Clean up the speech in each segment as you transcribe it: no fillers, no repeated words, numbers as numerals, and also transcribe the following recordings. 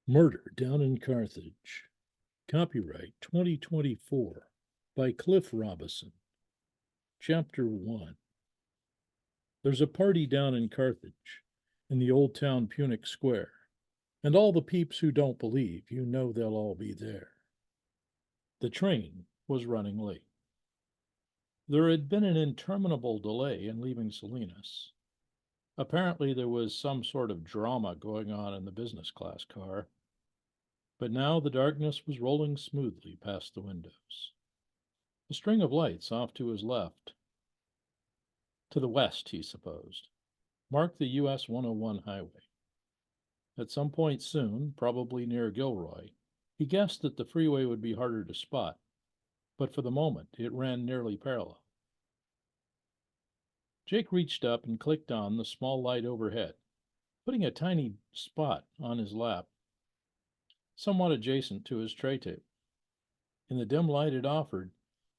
Murder Down in Carthage. Copyright 2024 by Cliff Robison. Chapter 1. There's a party down in Carthage, in the old town Punic Square, and all the peeps who don't believe you know they'll all be there. The train was running late. There had been an interminable delay in leaving Salinas. Apparently, there was some sort of drama going on in the business class car, but now the darkness was rolling smoothly past the windows. A string of lights off to his left, to the west, he supposed, marked the US 101 highway. At some point soon, probably near Gilroy, he guessed that the freeway would be harder to spot, but for the moment it ran nearly parallel. Jake reached up and clicked on the small light overhead, putting a tiny spot on his lap, somewhat adjacent to his tray table. In the dim light it offered,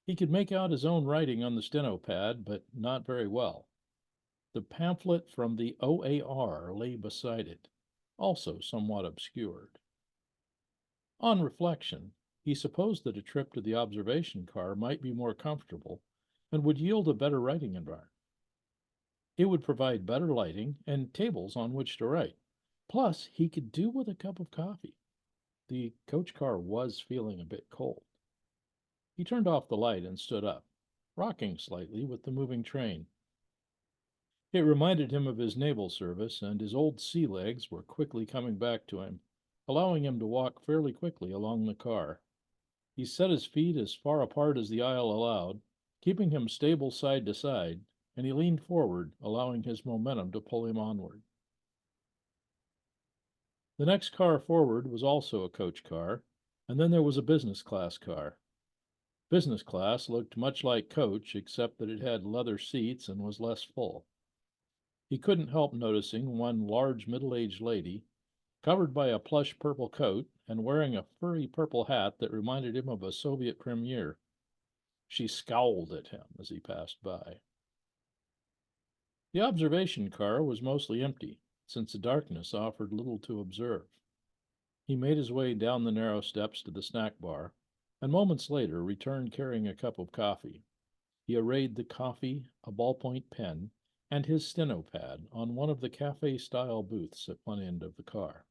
he could make out his own writing on the steno pad, but not very well. The pamphlet from the OAR lay beside it, also somewhat obscured. On reflection, he supposed that a trip to the observation car might be more comfortable and would yield a better writing environment. It would provide better lighting and tables on which to write. Plus, he could do with a cup of coffee. The coach car was feeling a bit cold. He turned off the light and stood up, rocking slightly with the moving train. It reminded him of his naval service, and his old sea legs were quickly coming back to him, allowing him to walk fairly quickly along the car. He set his feet as far apart as the aisle allowed, keeping him stable side to side, and he leaned forward, allowing his momentum to pull him onward. The next car forward was also a coach car, and then there was a business class car. Business class looked much like coach, except that it had leather seats and was less full. He couldn't help noticing one large middle-aged lady, covered by a plush purple coat and wearing a furry purple hat that reminded him of a Soviet premier. She scowled at him as he passed by. The observation car was mostly empty, since the darkness offered little to observe. He made his way down the narrow steps to the snack bar, and moments later returned carrying a cup of coffee. He arrayed the coffee, a ballpoint pen, and his steno pad on one of the cafe-style booths at one end of the car.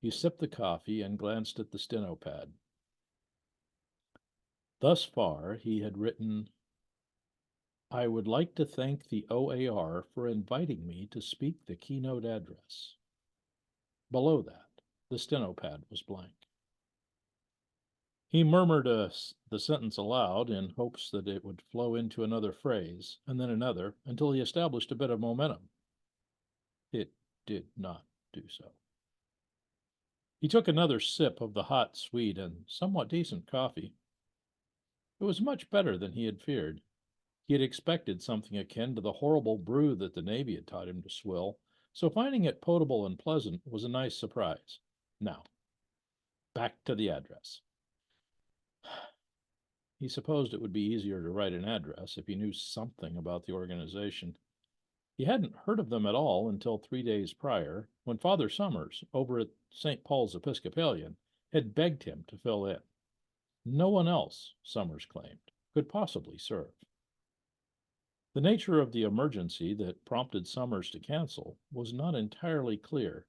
He sipped the coffee and glanced at the steno pad. Thus far, he had written, "I would like to thank the OAR for inviting me to speak the keynote address." Below that, the steno pad was blank. He murmured the sentence aloud in hopes that it would flow into another phrase, and then another, until he established a bit of momentum. It did not do so. He took another sip of the hot, sweet, and somewhat decent coffee. It was much better than he had feared. He had expected something akin to the horrible brew that the Navy had taught him to swill, so finding it potable and pleasant was a nice surprise. Now, back to the address. He supposed it would be easier to write an address if he knew something about the organization. He hadn't heard of them at all until 3 days prior, when Father Summers, over at St. Paul's Episcopalian, had begged him to fill in. No one else, Summers claimed, could possibly serve. The nature of the emergency that prompted Summers to cancel was not entirely clear,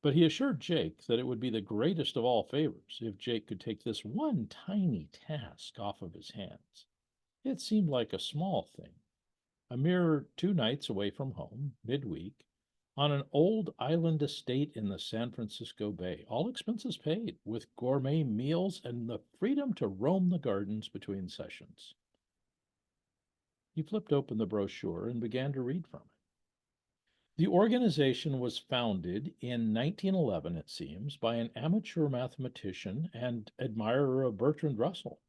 but he assured Jake that it would be the greatest of all favors if Jake could take this one tiny task off of his hands. It seemed like a small thing, a mere 2 nights away from home, midweek, on an old island estate in the San Francisco Bay, all expenses paid, with gourmet meals and the freedom to roam the gardens between sessions. He flipped open the brochure and began to read from it. The organization was founded in 1911, it seems, by an amateur mathematician and admirer of Bertrand Russell.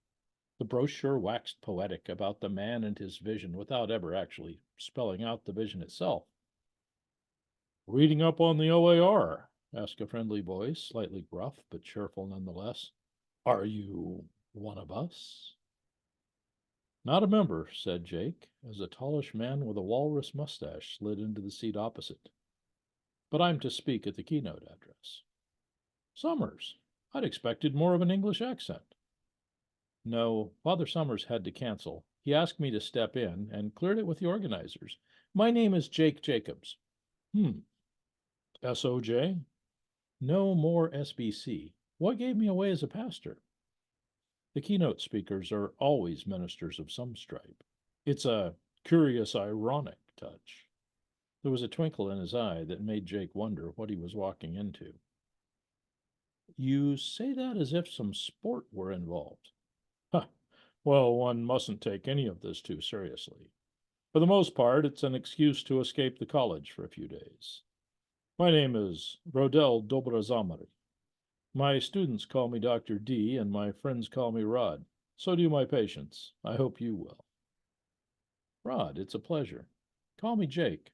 The brochure waxed poetic about the man and his vision without ever actually spelling out the vision itself. "Reading up on the OAR?" asked a friendly voice, slightly gruff but cheerful nonetheless. "Are you one of us?" "Not a member," said Jake, as a tallish man with a walrus mustache slid into the seat opposite. "But I'm to speak at the keynote address." Summers. I'd expected more of an English accent. No, Father Summers had to cancel. He asked me to step in and cleared it with the organizers. My name is Jake Jacobs. SOJ? No more SBC. What gave me away as a pastor? The keynote speakers are always ministers of some stripe. It's a curious, ironic touch. There was a twinkle in his eye that made Jake wonder what he was walking into. You say that as if some sport were involved. Huh. Well, one mustn't take any of this too seriously. For the most part, it's an excuse to escape the college for a few days. My name is Rodel Dobrazamari. My students call me Dr. D, and my friends call me Rod. So do my patients. I hope you will. Rod, it's a pleasure. Call me Jake.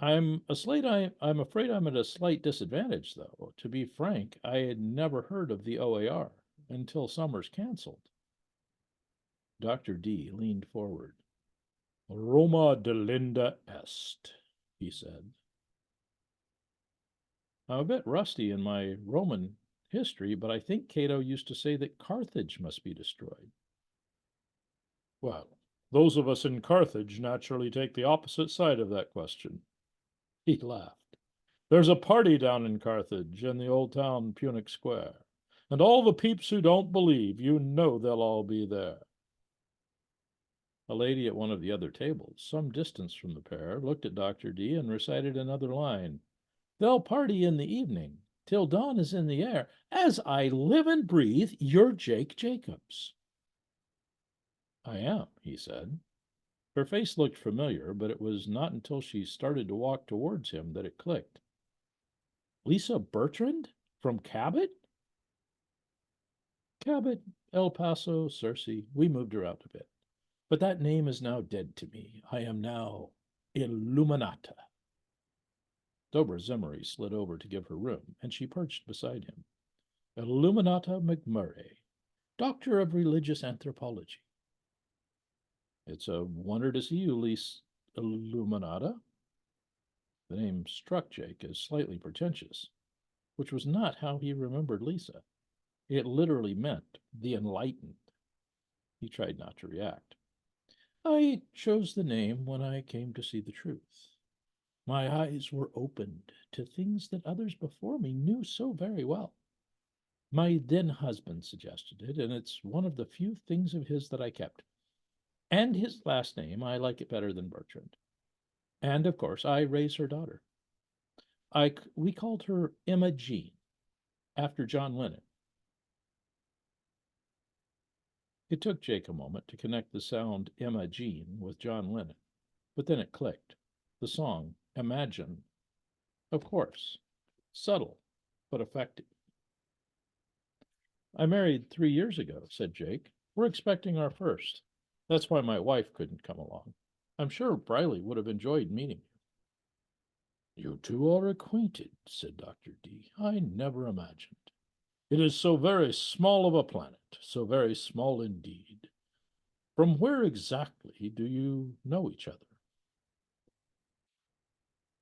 I'm afraid I'm at a slight disadvantage, though. To be frank, I had never heard of the OAR until Summers canceled. Dr. D leaned forward. Roma delinda est, he said. I'm a bit rusty in my Roman history, but I think Cato used to say that Carthage must be destroyed. Well, those of us in Carthage naturally take the opposite side of that question. He laughed. There's a party down in Carthage in the old town Punic Square, and all the peeps who don't believe, you know they'll all be there. A lady at one of the other tables, some distance from the pair, looked at Dr. D and recited another line. They'll party in the evening, till dawn is in the air. As I live and breathe, you're Jake Jacobs. I am, he said. Her face looked familiar, but it was not until she started to walk towards him that it clicked. Lisa Bertrand? From Cabot? Cabot, El Paso, Cersei. We moved around a bit. But that name is now dead to me. I am now Illuminata. Dobra Zimmery slid over to give her room, and she perched beside him. Illuminata McMurray, Doctor of Religious Anthropology. It's a wonder to see you, Lise Illuminata. The name struck Jake as slightly pretentious, which was not how he remembered Lisa. It literally meant the enlightened. He tried not to react. I chose the name when I came to see the truth. My eyes were opened to things that others before me knew so very well. My then husband suggested it, and it's one of the few things of his that I kept. And his last name, I like it better than Bertrand. And, of course, I raised her daughter. We called her Emma Jean, after John Lennon. It took Jake a moment to connect the sound Emma Jean with John Lennon, but then it clicked. The song, Imagine. Of course. Subtle, but effective. I married 3 years ago, said Jake. We're expecting our first. That's why my wife couldn't come along. I'm sure Bryly would have enjoyed meeting you. You two are acquainted, said Dr. D. I never imagined. It is so very small of a planet, so very small indeed. From where exactly do you know each other?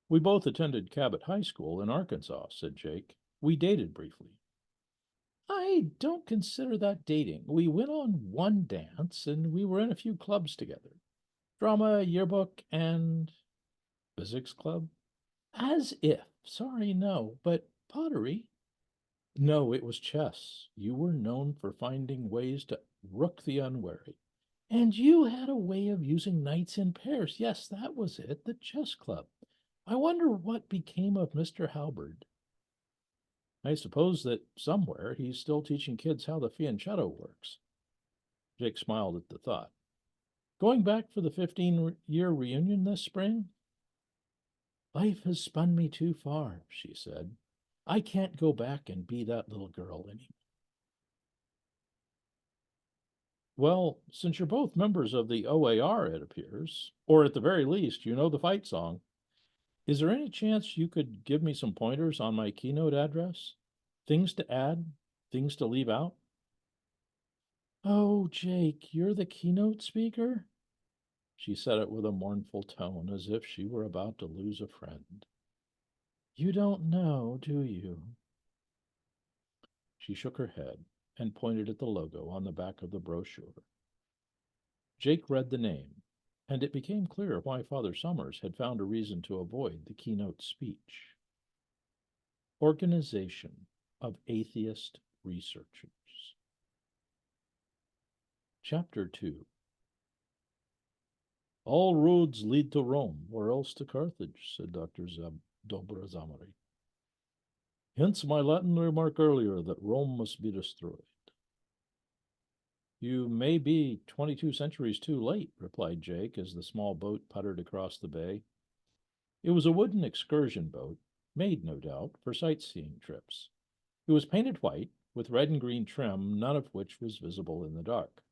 We both attended Cabot High School in Arkansas, said Jake. We dated briefly. I don't consider that dating. We went on one dance, and we were in a few clubs together. Drama, yearbook, and physics club? As if. Sorry, no. But pottery? No, it was chess. You were known for finding ways to rook the unwary. And you had a way of using knights in pairs. Yes, that was it, the chess club. I wonder what became of Mr. Halberd. I suppose that somewhere he's still teaching kids how the fianchetto works. Jake smiled at the thought. Going back for the 15-year reunion this spring? Life has spun me too far, she said. I can't go back and be that little girl anymore. Well, since you're both members of the OAR, it appears, or at the very least, you know the fight song, is there any chance you could give me some pointers on my keynote address? Things to add, things to leave out? Oh, Jake, you're the keynote speaker? She said it with a mournful tone, as if she were about to lose a friend. You don't know, do you? She shook her head and pointed at the logo on the back of the brochure. Jake read the name, and it became clear why Father Summers had found a reason to avoid the keynote speech. Organization of Atheist Researchers. Chapter 2. All roads lead to Rome, or else to Carthage, said Dr. Dobrazamari. Hence my Latin remark earlier that Rome must be destroyed. You may be 22 centuries too late, replied Jake as the small boat puttered across the bay. It was a wooden excursion boat, made, no doubt, for sightseeing trips. It was painted white, with red and green trim, none of which was visible in the dark.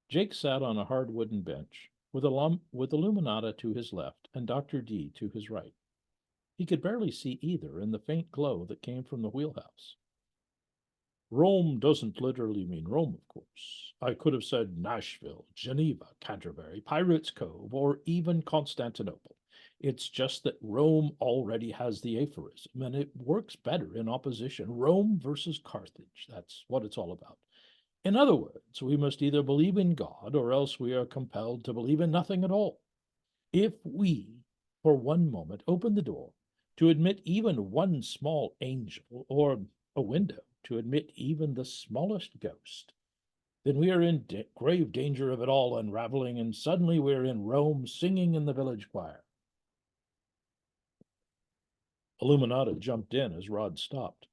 Jake sat on a hard wooden bench, with Illuminata to his left and Dr. D to his right. He could barely see either in the faint glow that came from the wheelhouse. Rome doesn't literally mean Rome, of course. I could have said Nashville, Geneva, Canterbury, Pirates Cove, or even Constantinople. It's just that Rome already has the aphorism, and it works better in opposition. Rome versus Carthage. That's what it's all about. In other words, we must either believe in God, or else we are compelled to believe in nothing at all. If we, for one moment, open the door to admit even one small angel, or a window to admit even the smallest ghost, then we are in grave danger of it all unraveling, and suddenly we're in Rome singing in the village choir. Illuminata jumped in as Rod stopped.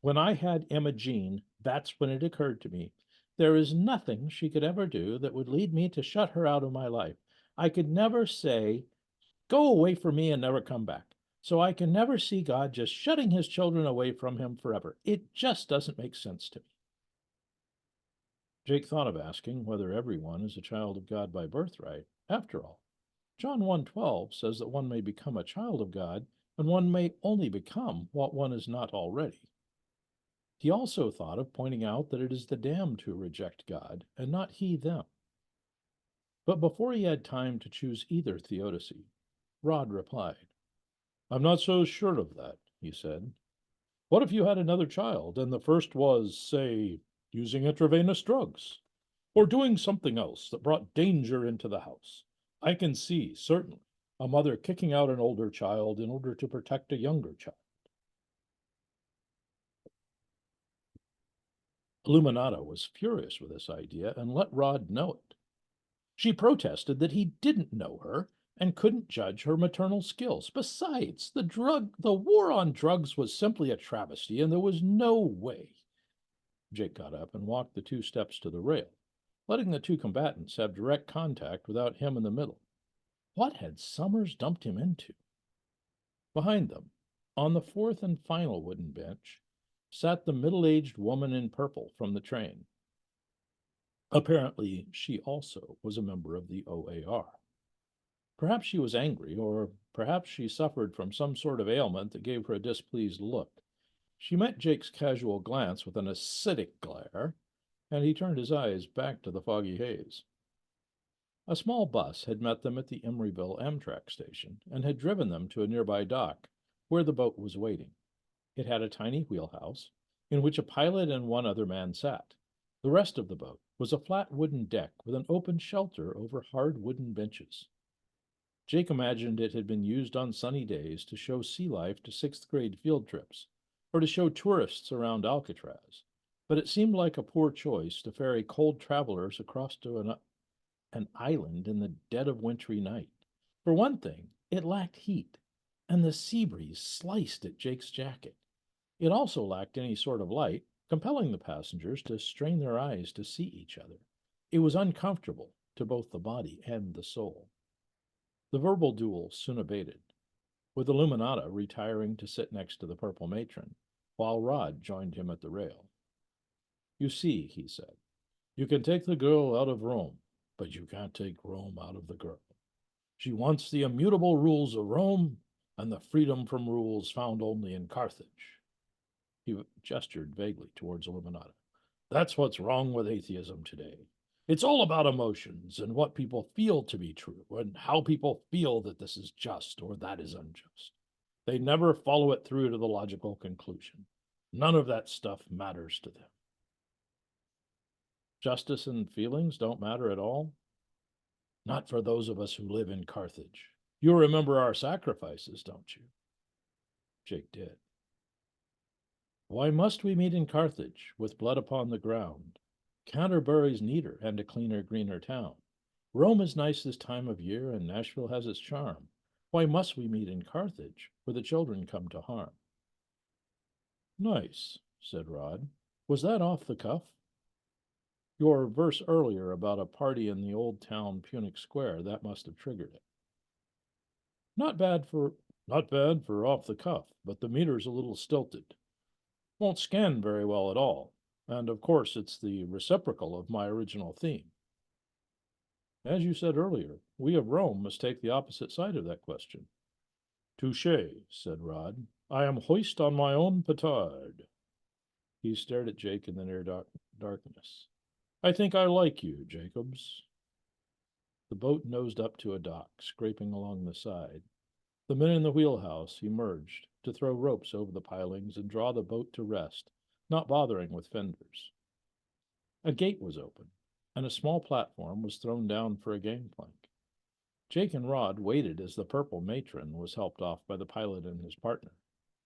When I had Emma Jean, that's when it occurred to me. There is nothing she could ever do that would lead me to shut her out of my life. I could never say, go away from me and never come back. So I can never see God just shutting his children away from him forever. It just doesn't make sense to me. Jake thought of asking whether everyone is a child of God by birthright. After all, John 1:12 says that one may become a child of God, and one may only become what one is not already. He also thought of pointing out that it is the damned who reject God, and not he them. But before he had time to choose either theodicy, Rod replied. I'm not so sure of that, he said. What if you had another child, and the first was, say, using intravenous drugs, or doing something else that brought danger into the house? I can see, certainly, a mother kicking out an older child in order to protect a younger child. Illuminata was furious with this idea and let Rod know it. She protested that he didn't know her and couldn't judge her maternal skills. Besides, the war on drugs was simply a travesty, and there was no way. Jake got up and walked the 2 steps to the rail, letting the 2 combatants have direct contact without him in the middle. What had Summers dumped him into? Behind them, on the 4th and final wooden bench, sat the middle-aged woman in purple from the train. Apparently, she also was a member of the OAR. Perhaps she was angry, or perhaps she suffered from some sort of ailment that gave her a displeased look. She met Jake's casual glance with an acidic glare, and he turned his eyes back to the foggy haze. A small bus had met them at the Emeryville Amtrak station and had driven them to a nearby dock, where the boat was waiting. It had a tiny wheelhouse, in which a pilot and 1 other man sat. The rest of the boat was a flat wooden deck with an open shelter over hard wooden benches. Jake imagined it had been used on sunny days to show sea life to 6th-grade field trips, or to show tourists around Alcatraz, but it seemed like a poor choice to ferry cold travelers across to an island in the dead of wintry night. For one thing, it lacked heat, and the sea breeze sliced at Jake's jacket. It also lacked any sort of light, compelling the passengers to strain their eyes to see each other. It was uncomfortable to both the body and the soul. The verbal duel soon abated, with Illuminata retiring to sit next to the purple matron, while Rod joined him at the rail. You see, he said, you can take the girl out of Rome, but you can't take Rome out of the girl. She wants the immutable rules of Rome and the freedom from rules found only in Carthage. He gestured vaguely towards Illuminata. That's what's wrong with atheism today. It's all about emotions and what people feel to be true, and how people feel that this is just or that is unjust. They never follow it through to the logical conclusion. None of that stuff matters to them. Justice and feelings don't matter at all? Not for those of us who live in Carthage. You remember our sacrifices, don't you? Jake did. Why must we meet in Carthage, with blood upon the ground? Canterbury's neater and a cleaner, greener town. Rome is nice this time of year, and Nashville has its charm. Why must we meet in Carthage, where the children come to harm? Nice, said Rod. Was that off the cuff? Your verse earlier about a party in the old town Punic Square, that must have triggered it. Not bad for off the cuff, but the meter's a little stilted. Won't scan very well at all. And of course, it's the reciprocal of my original theme. As you said earlier, we of Rome must take the opposite side of that question. Touché, said Rod. I am hoist on my own petard. He stared at Jake in the near darkness. I think I like you, Jacobs. The boat nosed up to a dock, scraping along the side. The men in the wheelhouse emerged to throw ropes over the pilings and draw the boat to rest, not bothering with fenders. A gate was open, and a small platform was thrown down for a gangplank. Jake and Rod waited as the purple matron was helped off by the pilot and his partner.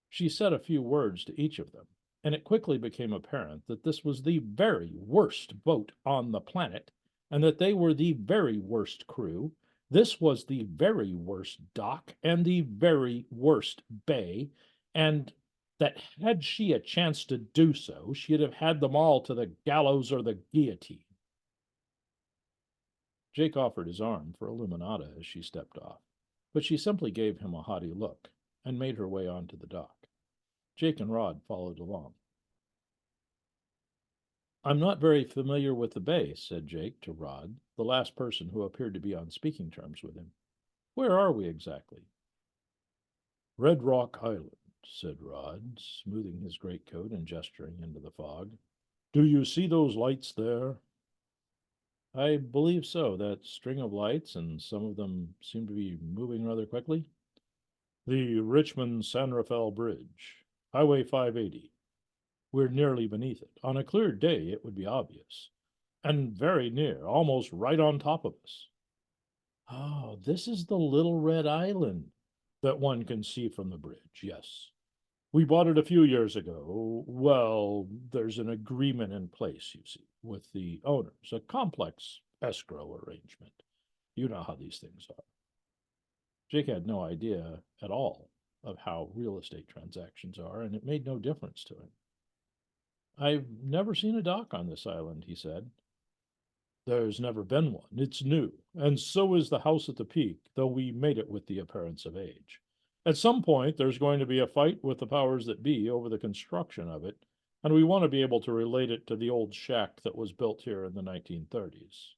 She said a few words to each of them, and it quickly became apparent that this was the very worst boat on the planet, and that they were the very worst crew. This was the very worst dock and the very worst bay, and that had she a chance to do so, she'd have had them all to the gallows or the guillotine. Jake offered his arm for Illuminata as she stepped off, but she simply gave him a haughty look and made her way onto the dock. Jake and Rod followed along. I'm not very familiar with the bay, said Jake to Rod, the last person who appeared to be on speaking terms with him. Where are we exactly? Red Rock Island, said Rod, smoothing his greatcoat and gesturing into the fog. Do you see those lights there? I believe so, that string of lights, and some of them seem to be moving rather quickly. The Richmond-San Rafael Bridge, Highway 580. We're nearly beneath it. On a clear day, it would be obvious. And very near, almost right on top of us. Oh, this is the little red island that one can see from the bridge, yes. We bought it a few years ago. Well, there's an agreement in place, you see, with the owners, a complex escrow arrangement. You know how these things are. Jake had no idea at all of how real estate transactions are, and it made no difference to him. I've never seen a dock on this island, he said. There's never been one. It's new, and so is the house at the peak, though we made it with the appearance of age. At some point, there's going to be a fight with the powers that be over the construction of it, and we want to be able to relate it to the old shack that was built here in the 1930s.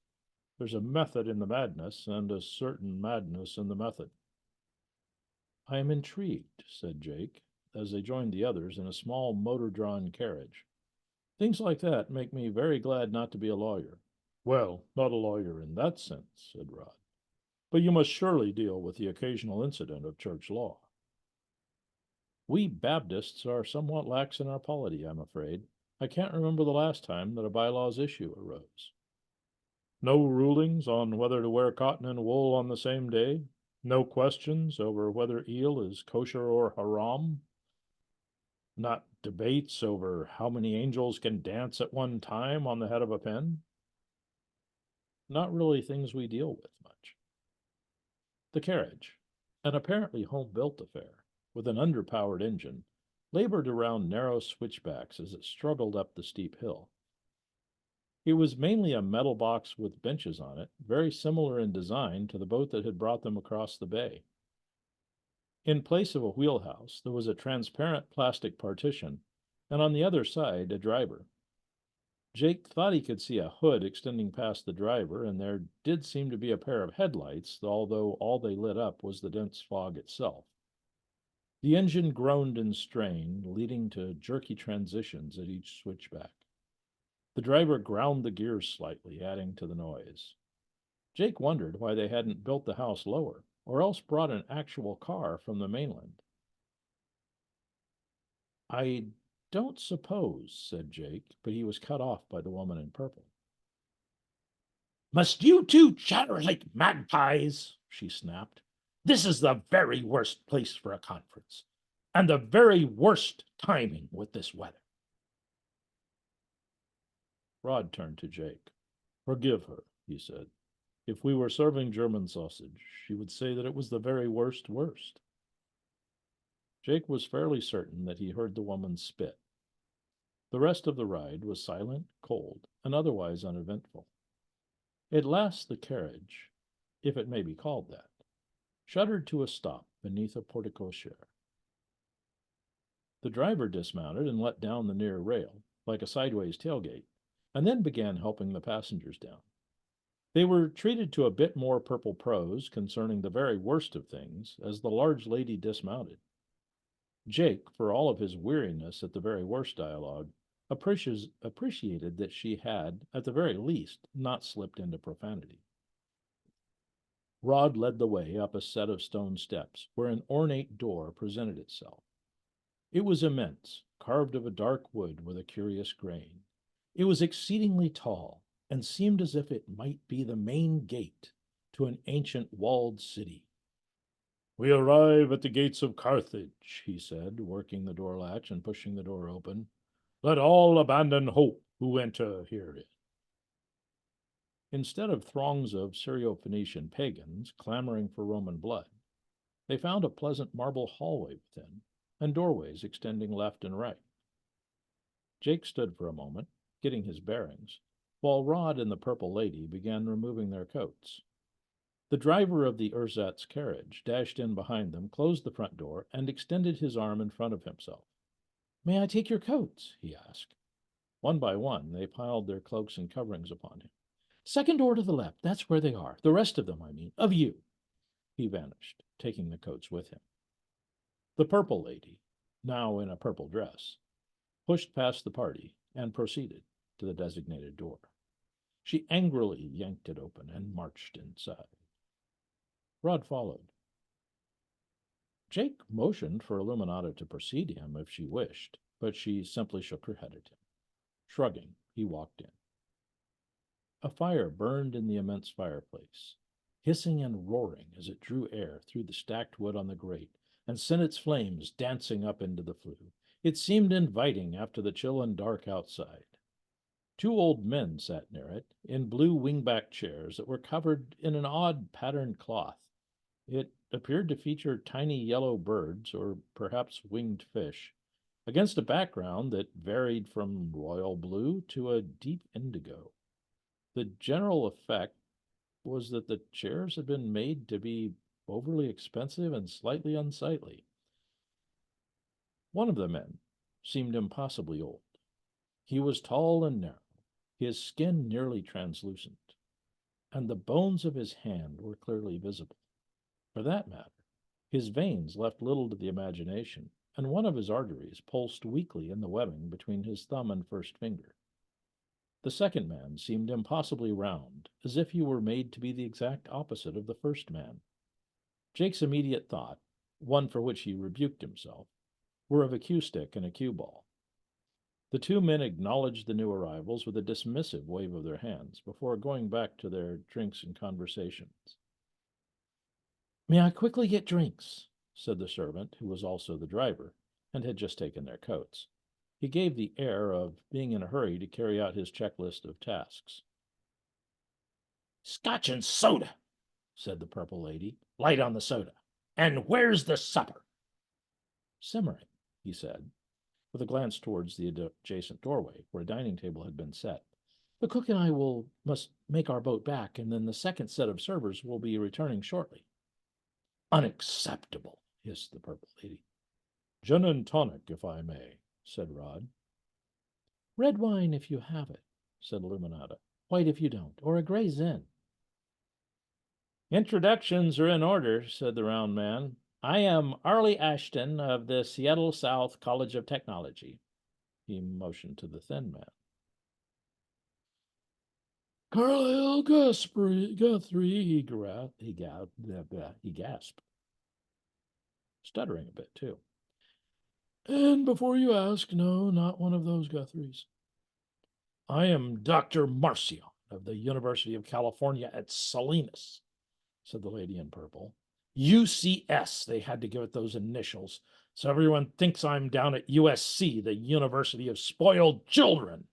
There's a method in the madness, and a certain madness in the method. I am intrigued, said Jake, as they joined the others in a small motor-drawn carriage. Things like that make me very glad not to be a lawyer. Well, not a lawyer in that sense, said Rod. But you must surely deal with the occasional incident of church law. We Baptists are somewhat lax in our polity, I'm afraid. I can't remember the last time that a bylaws issue arose. No rulings on whether to wear cotton and wool on the same day? No questions over whether eel is kosher or haram? Not debates over how many angels can dance at one time on the head of a pen? Not really things we deal with much. The carriage, an apparently home-built affair, with an underpowered engine, labored around narrow switchbacks as it struggled up the steep hill. It was mainly a metal box with benches on it, very similar in design to the boat that had brought them across the bay. In place of a wheelhouse, there was a transparent plastic partition, and on the other side, a driver. Jake thought he could see a hood extending past the driver, and there did seem to be a pair of headlights, although all they lit up was the dense fog itself. The engine groaned and strained, leading to jerky transitions at each switchback. The driver ground the gears slightly, adding to the noise. Jake wondered why they hadn't built the house lower, or else brought an actual car from the mainland. I don't suppose, said Jake, but he was cut off by the woman in purple. Must you two chatter like magpies? She snapped. This is the very worst place for a conference, and the very worst timing with this weather. Rod turned to Jake. Forgive her, he said. If we were serving German sausage, she would say that it was the very worst. Jake was fairly certain that he heard the woman spit. The rest of the ride was silent, cold, and otherwise uneventful. At last the carriage, if it may be called that, shuddered to a stop beneath a porte-cochere. The driver dismounted and let down the near rail, like a sideways tailgate, and then began helping the passengers down. They were treated to a bit more purple prose concerning the very worst of things as the large lady dismounted. Jake, for all of his weariness at the very worst dialogue, appreciated that she had, at the very least, not slipped into profanity. Rod led the way up a set of stone steps, where an ornate door presented itself. It was immense, carved of a dark wood with a curious grain. It was exceedingly tall, and seemed as if it might be the main gate to an ancient walled city. We arrive at the gates of Carthage, he said, working the door latch and pushing the door open. Let all abandon hope who enter herein. Instead of throngs of Syro-Phoenician pagans clamoring for Roman blood, they found a pleasant marble hallway within, and doorways extending left and right. Jake stood for a moment, getting his bearings, while Rod and the purple lady began removing their coats. The driver of the ersatz carriage dashed in behind them, closed the front door, and extended his arm in front of himself. May I take your coats? He asked. One by one, they piled their cloaks and coverings upon him. Second door to the left, that's where they are. The rest of them, I mean, of you. He vanished, taking the coats with him. The purple lady, now in a purple dress, pushed past the party and proceeded to the designated door. She angrily yanked it open and marched inside. Rod followed. Jake motioned for Illuminata to precede him if she wished, but she simply shook her head at him. Shrugging, he walked in. A fire burned in the immense fireplace, hissing and roaring as it drew air through the stacked wood on the grate and sent its flames dancing up into the flue. It seemed inviting after the chill and dark outside. Two old men sat near it, in blue wingback chairs that were covered in an odd patterned cloth. It appeared to feature tiny yellow birds, or perhaps winged fish, against a background that varied from royal blue to a deep indigo. The general effect was that the chairs had been made to be overly expensive and slightly unsightly. One of the men seemed impossibly old. He was tall and narrow, his skin nearly translucent, and the bones of his hand were clearly visible. For that matter, his veins left little to the imagination, and one of his arteries pulsed weakly in the webbing between his thumb and first finger. The second man seemed impossibly round, as if he were made to be the exact opposite of the first man. Jake's immediate thought, one for which he rebuked himself, were of a cue stick and a cue ball. The two men acknowledged the new arrivals with a dismissive wave of their hands before going back to their drinks and conversations. May I quickly get drinks? Said the servant, who was also the driver, and had just taken their coats. He gave the air of being in a hurry to carry out his checklist of tasks. Scotch and soda, said the purple lady. Light on the soda. And where's the supper? Simmering, he said, with a glance towards the adjacent doorway, where a dining table had been set. The cook and I must make our boat back, and then the second set of servers will be returning shortly. Unacceptable, hissed the purple lady. Gin and tonic, if I may, said Rod. Red wine if you have it, said Illuminata. White if you don't, or a gray zin. Introductions are in order, said the round man. I am Arlie Ashton of the Seattle South College of Technology. He motioned to the thin man. Carlisle Guthrie, he gasped, stuttering a bit too. And before you ask, no, not one of those Guthries. I am Dr. Marcion of the University of California at Salinas, said the lady in purple. UCS, they had to give it those initials, so everyone thinks I'm down at USC, the University of Spoiled Children.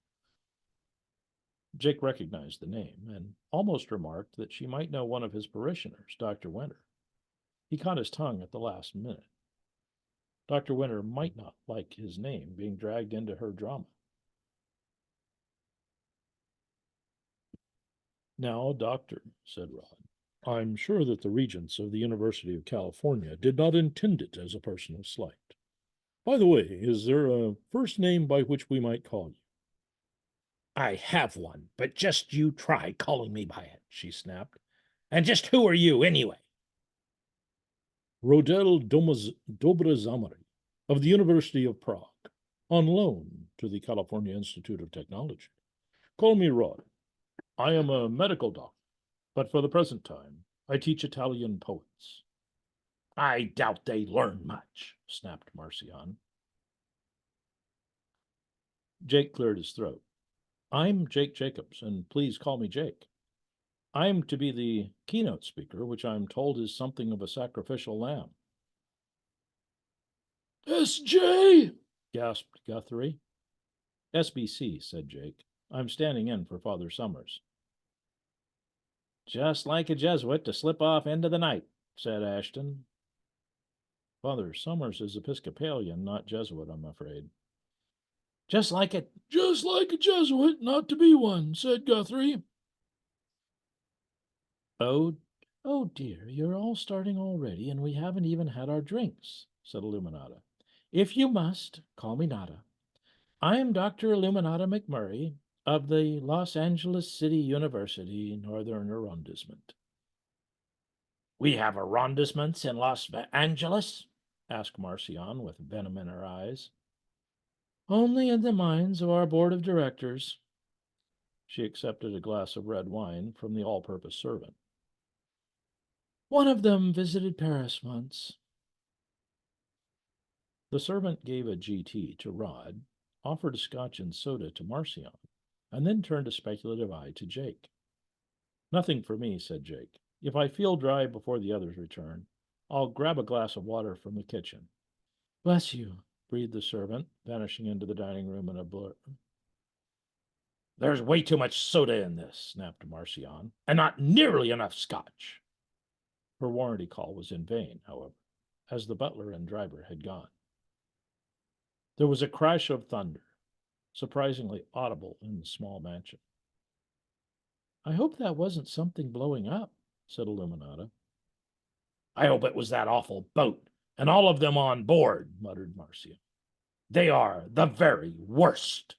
Jake recognized the name and almost remarked that she might know one of his parishioners, Dr. Winter. He caught his tongue at the last minute. Dr. Winter might not like his name being dragged into her drama. Now, doctor, said Rod, I'm sure that the regents of the University of California did not intend it as a personal slight. By the way, is there a first name by which we might call you? I have one, but just you try calling me by it, she snapped. And just who are you, anyway? Rodel Dobrazamari of the University of Prague, on loan to the California Institute of Technology. Call me Rod. I am a medical doctor, but for the present time, I teach Italian poets. I doubt they learn much, snapped Marcion. Jake cleared his throat. I'm Jake Jacobs, and please call me Jake. I'm to be the keynote speaker, which I'm told is something of a sacrificial lamb. S.J., gasped Guthrie. SBC, said Jake. I'm standing in for Father Summers. Just like a Jesuit to slip off into the night, said Ashton. Father Summers is Episcopalian, not Jesuit, I'm afraid. Just like a Jesuit not to be one, said Guthrie. Oh dear, you're all starting already, and we haven't even had our drinks, said Illuminata. If you must, call me Nada. I am Dr. Illuminata McMurray of the Los Angeles City University, Northern Arrondissement. We have arrondissements in Los Angeles? asked Marcion with venom in her eyes. Only in the minds of our board of directors. She accepted a glass of red wine from the all-purpose servant. One of them visited Paris once. The servant gave a GT to Rod, offered a scotch and soda to Marcion, and then turned a speculative eye to Jake. Nothing for me, said Jake. If I feel dry before the others return, I'll grab a glass of water from the kitchen. Bless you, breathed the servant, vanishing into the dining room in a blur. There's way too much soda in this, snapped Marcion, and not nearly enough scotch. Her warranty call was in vain, however, as the butler and driver had gone. There was a crash of thunder, surprisingly audible in the small mansion. I hope that wasn't something blowing up, said Illuminata. I hope it was that awful boat, and all of them on board, muttered Marcion. They are the very worst.